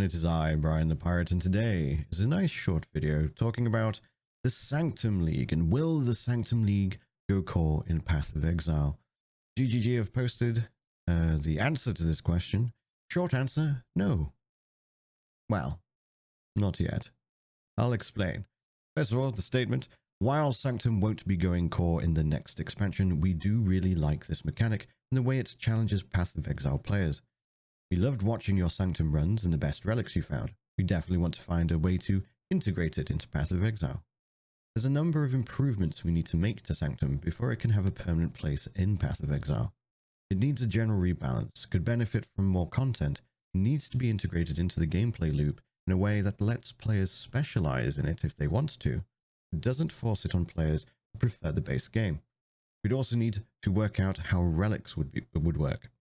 it is I, Brian the Pirate, and today is a nice short video talking about the Sanctum League and will the Sanctum League go core in Path of Exile? GGG have posted the answer to this question. Short answer, no. Well, not yet. I'll explain. First of all, the statement, while Sanctum won't be going core in the next expansion, we do really like this mechanic and the way it challenges Path of Exile players. We loved watching your Sanctum runs and the best relics you found. We definitely want to find a way to integrate it into Path of Exile. There's a number of improvements we need to make to Sanctum before it can have a permanent place in Path of Exile. It needs a general rebalance, could benefit from more content, and needs to be integrated into the gameplay loop in a way that lets players specialize in it if they want to, but doesn't force it on players who prefer the base game. We'd also need to work out how relics would work.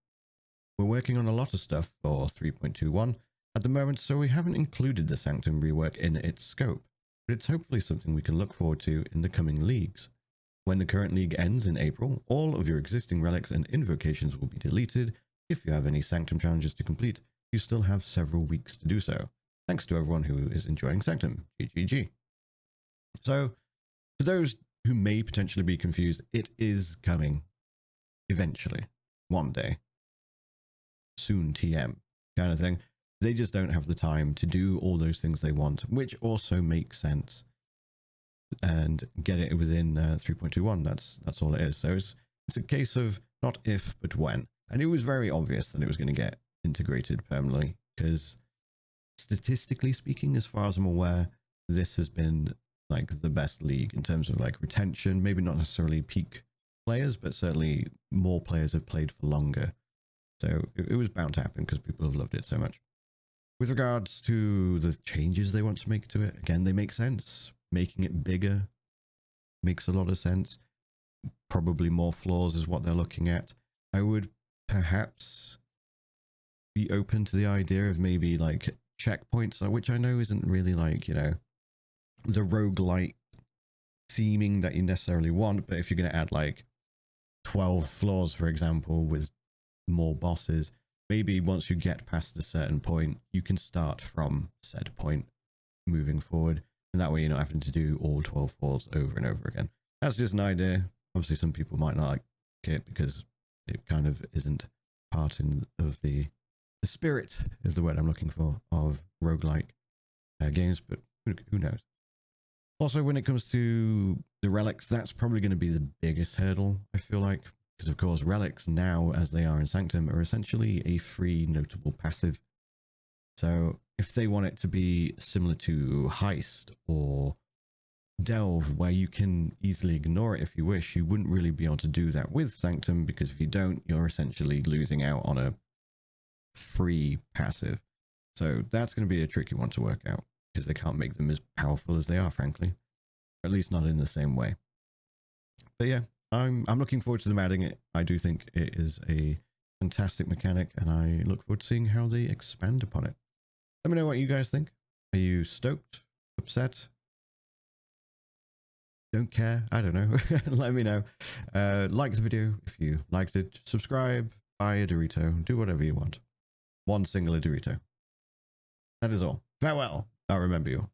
We're working on a lot of stuff for 3.21 at the moment, so we haven't included the Sanctum rework in its scope, but it's hopefully something we can look forward to in the coming leagues. When the current league ends in April, all of your existing relics and invocations will be deleted. If you have any Sanctum challenges to complete, you still have several weeks to do so. Thanks to everyone who is enjoying Sanctum. GGG. So, for those who may potentially be confused, it is coming eventually, one day. Soon TM kind of thing. They just don't have the time to do all those things they want, which also makes sense, and get it within 3.21. That's all it is. So it's a case of not if but when, and it was very obvious that it was going to get integrated permanently, because statistically speaking, as far as I'm aware, this has been like the best league in terms of like retention. Maybe not necessarily peak players, but certainly more players have played for longer. So it was bound to happen because people have loved it so much. With regards to the changes they want to make to it, again, they make sense. Making it bigger makes a lot of sense. Probably more floors is what they're looking at. I would perhaps be open to the idea of maybe like checkpoints, which I know isn't really like, you know, the roguelite theming that you necessarily want, but if you're going to add like 12 floors, for example, with more bosses, maybe once you get past a certain point, you can start from said point moving forward, and that way you're not having to do all 12 floors over and over again. That's just an idea. Obviously some people might not like it because it kind of isn't part of the spirit is the word I'm looking for of roguelike games, but who knows. Also, when it comes to the relics, that's probably going to be the biggest hurdle, I feel like, because of course relics now, as they are in Sanctum, are essentially a free notable passive. So if they want it to be similar to Heist or Delve, where you can easily ignore it if you wish, you wouldn't really be able to do that with Sanctum, because if you don't, you're essentially losing out on a free passive. So that's going to be a tricky one to work out, because they can't make them as powerful as they are, frankly. At least not in the same way. But yeah, I'm looking forward to them adding it. I do think it is a fantastic mechanic, and I look forward to seeing how they expand upon it. Let me know what you guys think. Are you stoked? Upset? Don't care? I don't know. Let me know. Like the video if you liked it. Subscribe, buy a Dorito, do whatever you want. One singular Dorito. That is all. Farewell. I'll remember you.